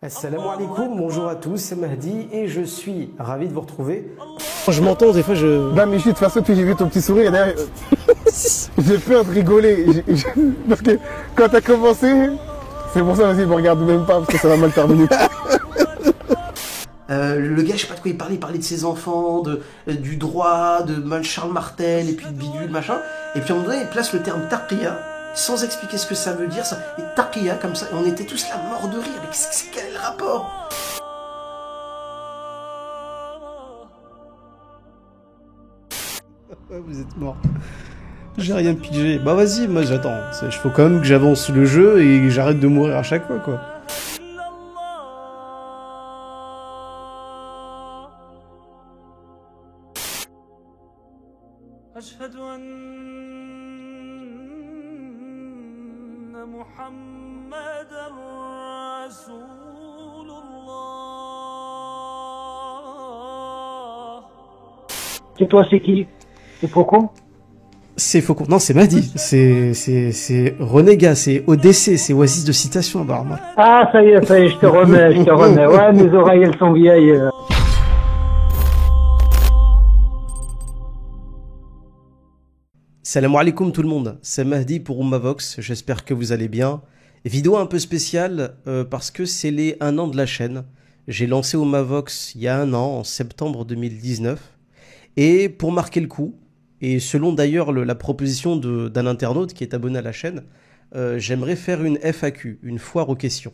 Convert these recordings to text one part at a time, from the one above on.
Assalamu alaikum, bonjour à tous, c'est Mahdi et je suis ravi de vous retrouver. Je m'entends, des fois je... Bah mais de toute façon, puis j'ai vu ton petit sourire derrière. J'ai peur de rigoler. Parce que quand t'as commencé, c'est pour ça aussi, je me regarde même pas, parce que ça va mal terminer. Le gars, je sais pas de quoi il parlait de ses enfants, du droit, de Charles Martel, et puis de bidule, machin. Et puis à un moment donné, il place le terme taqiyya, sans expliquer ce que ça veut dire, ça. Et taqiyya, comme ça, et on était tous là morts de rire. Mais quel est le rapport? Vous êtes morts. J'ai rien pigé. Bah vas-y, moi j'attends. Il faut quand même que j'avance le jeu et que j'arrête de mourir à chaque fois, quoi. أشهد أن محمدًا رسول الله. Et toi, c'est qui? C'est Faucon? C'est Faucon. Non, c'est Mahdi. C'est Renégat, c'est ODC, c'est Oasis de citation, apparemment. Ah, ça y est, je te remets, Ouais, mes oreilles, elles sont vieilles. Salam alaikum tout le monde, c'est Mahdi pour Ummavox, j'espère que vous allez bien. Vidéo un peu spéciale parce que c'est les 1 an de la chaîne. J'ai lancé Ummavox il y a 1 an, en septembre 2019. Et pour marquer le coup, et selon d'ailleurs la proposition d'un internaute qui est abonné à la chaîne, j'aimerais faire une FAQ, une foire aux questions.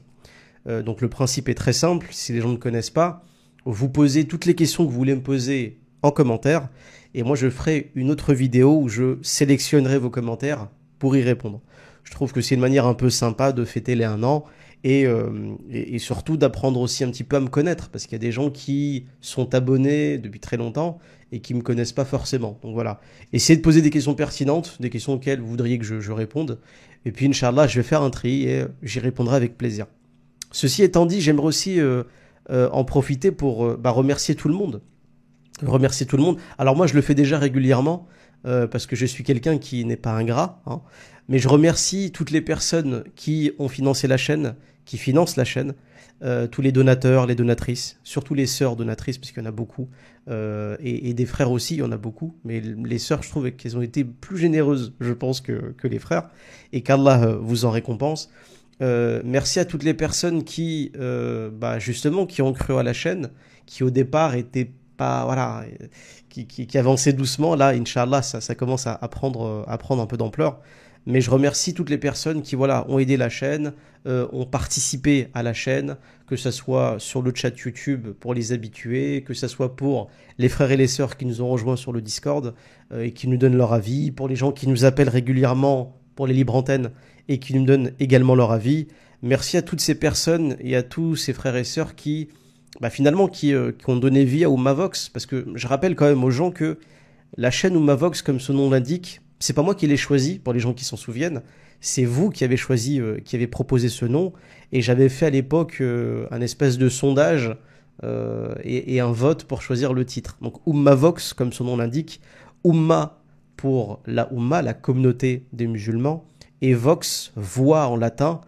Donc le principe est très simple, si les gens ne connaissent pas, vous posez toutes les questions que vous voulez me poser en commentaire, et moi je ferai une autre vidéo où je sélectionnerai vos commentaires pour y répondre. Je trouve que c'est une manière un peu sympa de fêter les 1 an, et surtout d'apprendre aussi un petit peu à me connaître, parce qu'il y a des gens qui sont abonnés depuis très longtemps, et qui ne me connaissent pas forcément. Donc voilà, essayez de poser des questions pertinentes, des questions auxquelles vous voudriez que je réponde, et puis Inch'Allah je vais faire un tri, et j'y répondrai avec plaisir. Ceci étant dit, j'aimerais aussi en profiter pour remercier tout le monde. Alors moi je le fais déjà régulièrement parce que je suis quelqu'un qui n'est pas ingrat, hein, mais je remercie toutes les personnes qui ont financé la chaîne, qui financent la chaîne, tous les donateurs, les donatrices, surtout les sœurs donatrices parce qu'il y en a beaucoup, et des frères aussi, il y en a beaucoup, mais les sœurs je trouve qu'elles ont été plus généreuses je pense que les frères, et qu'Allah vous en récompense. Merci à toutes les personnes qui justement qui ont cru à la chaîne, qui au départ étaient pas, voilà, qui avançait doucement. Là, Inch'Allah, ça commence à prendre un peu d'ampleur. Mais je remercie toutes les personnes qui, voilà, ont aidé la chaîne, ont participé à la chaîne, que ce soit sur le chat YouTube pour les habitués, que ce soit pour les frères et les sœurs qui nous ont rejoints sur le Discord et qui nous donnent leur avis, pour les gens qui nous appellent régulièrement pour les libres antennes et qui nous donnent également leur avis. Merci à toutes ces personnes et à tous ces frères et sœurs qui... finalement qui ont donné vie à Ummavox, parce que je rappelle quand même aux gens que la chaîne Ummavox, comme son nom l'indique, c'est pas moi qui l'ai choisi, pour les gens qui s'en souviennent, c'est vous qui avez choisi, qui avez proposé ce nom, et j'avais fait à l'époque un espèce de sondage et un vote pour choisir le titre. Donc Ummavox, comme son nom l'indique, Umma pour la Umma, la communauté des musulmans, et Vox, voix en latin,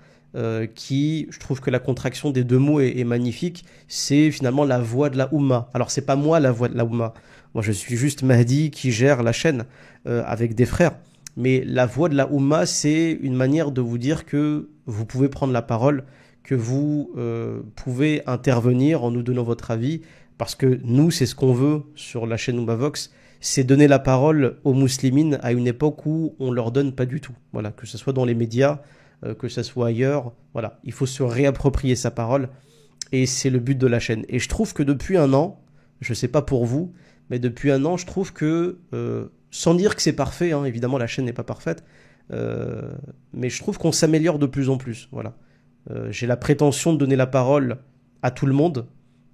qui, je trouve que la contraction des deux mots est magnifique, c'est finalement la voix de la Oumma. Alors c'est pas moi la voix de la Oumma, moi je suis juste Mahdi qui gère la chaîne avec des frères, mais la voix de la Oumma c'est une manière de vous dire que vous pouvez prendre la parole, que vous pouvez intervenir en nous donnant votre avis, parce que nous c'est ce qu'on veut sur la chaîne Ummavox, c'est donner la parole aux muslimines à une époque où on leur donne pas du tout, voilà, que ce soit dans les médias, que ça soit ailleurs, voilà, il faut se réapproprier sa parole, et c'est le but de la chaîne. Et je trouve que depuis 1 an, je sais pas pour vous, mais depuis 1 an, je trouve que, sans dire que c'est parfait, hein, évidemment la chaîne n'est pas parfaite, mais je trouve qu'on s'améliore de plus en plus, voilà. J'ai la prétention de donner la parole à tout le monde,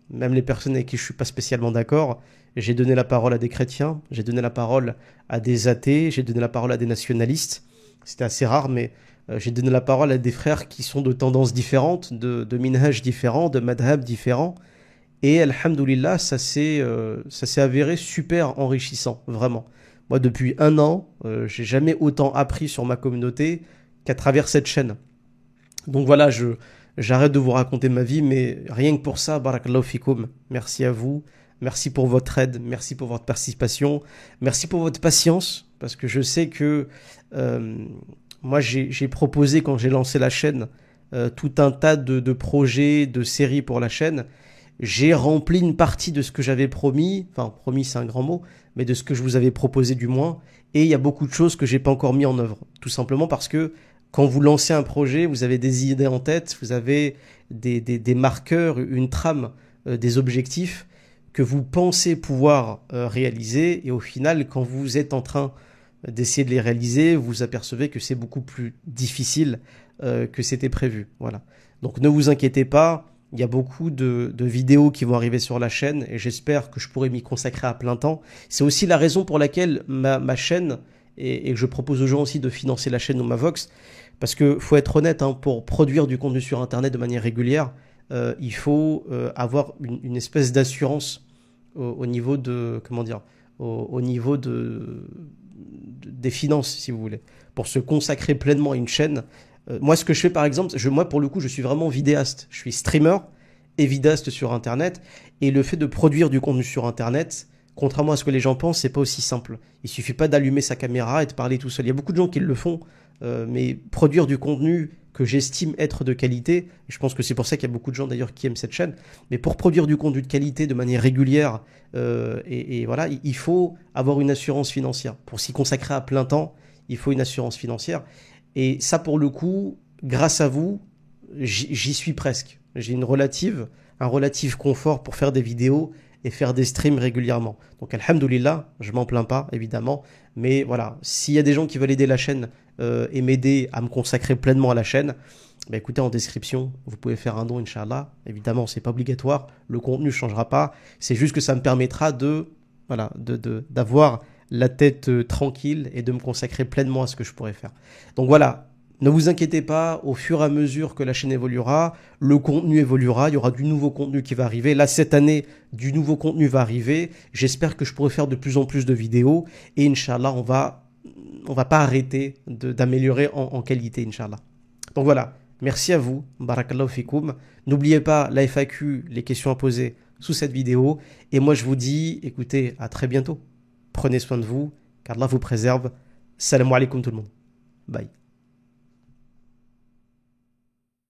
même les personnes avec qui je suis pas spécialement d'accord. J'ai donné la parole à des chrétiens, j'ai donné la parole à des athées, j'ai donné la parole à des nationalistes, c'était assez rare, mais j'ai donné la parole à des frères qui sont de tendances différentes, de minhaj différents, de madhab différents. Et alhamdoulilah, ça s'est avéré super enrichissant, vraiment. Moi, depuis 1 an, j'ai jamais autant appris sur ma communauté qu'à travers cette chaîne. Donc voilà, j'arrête de vous raconter ma vie, mais rien que pour ça, barakallahu fikoum, merci à vous, merci pour votre aide, merci pour votre participation, merci pour votre patience, parce que je sais que moi j'ai proposé quand j'ai lancé la chaîne tout un tas de projets, de séries pour la chaîne. J'ai rempli une partie de ce que j'avais promis, enfin promis c'est un grand mot, mais de ce que je vous avais proposé du moins, et il y a beaucoup de choses que j'ai pas encore mis en œuvre, tout simplement parce que quand vous lancez un projet, vous avez des idées en tête, vous avez des marqueurs, une trame, des objectifs que vous pensez pouvoir réaliser, et au final, quand vous êtes en train d'essayer de les réaliser, vous apercevez que c'est beaucoup plus difficile que c'était prévu. Voilà. Donc ne vous inquiétez pas, il y a beaucoup de vidéos qui vont arriver sur la chaîne et j'espère que je pourrai m'y consacrer à plein temps. C'est aussi la raison pour laquelle ma chaîne, et je propose aux gens aussi de financer la chaîne Mavox, parce que faut être honnête, hein, pour produire du contenu sur Internet de manière régulière, il faut avoir une espèce d'assurance au niveau de, comment dire, au niveau des finances, si vous voulez, pour se consacrer pleinement à une chaîne. Moi, ce que je fais, par exemple, moi, pour le coup, je suis vraiment vidéaste. Je suis streamer et vidéaste sur Internet. Et le fait de produire du contenu sur Internet, contrairement à ce que les gens pensent, c'est pas aussi simple. Il suffit pas d'allumer sa caméra et de parler tout seul. Il y a beaucoup de gens qui le font, mais produire du contenu que j'estime être de qualité, et je pense que c'est pour ça qu'il y a beaucoup de gens d'ailleurs qui aiment cette chaîne, mais pour produire du contenu de qualité de manière régulière, et voilà, il faut avoir une assurance financière. Pour s'y consacrer à plein temps, il faut une assurance financière. Et ça, pour le coup, grâce à vous, j'y suis presque. J'ai un relatif confort pour faire des vidéos et faire des streams régulièrement. Donc, alhamdoulilah, je m'en plains pas, évidemment. Mais voilà, s'il y a des gens qui veulent aider la chaîne et m'aider à me consacrer pleinement à la chaîne, bah écoutez, en description, vous pouvez faire un don, Inch'Allah. Évidemment, c'est pas obligatoire, le contenu ne changera pas. C'est juste que ça me permettra d'avoir la tête tranquille et de me consacrer pleinement à ce que je pourrais faire. Donc voilà, ne vous inquiétez pas, au fur et à mesure que la chaîne évoluera, le contenu évoluera, il y aura du nouveau contenu qui va arriver. Là, cette année, du nouveau contenu va arriver. J'espère que je pourrai faire de plus en plus de vidéos et Inch'Allah, on va pas arrêter d'améliorer en qualité, Inch'Allah. Donc voilà, merci à vous, barakallahu fikoum. N'oubliez pas la FAQ, les questions à poser sous cette vidéo. Et moi, je vous dis, écoutez, à très bientôt. Prenez soin de vous, qu'Allah vous préserve. Salam alaikum tout le monde. Bye.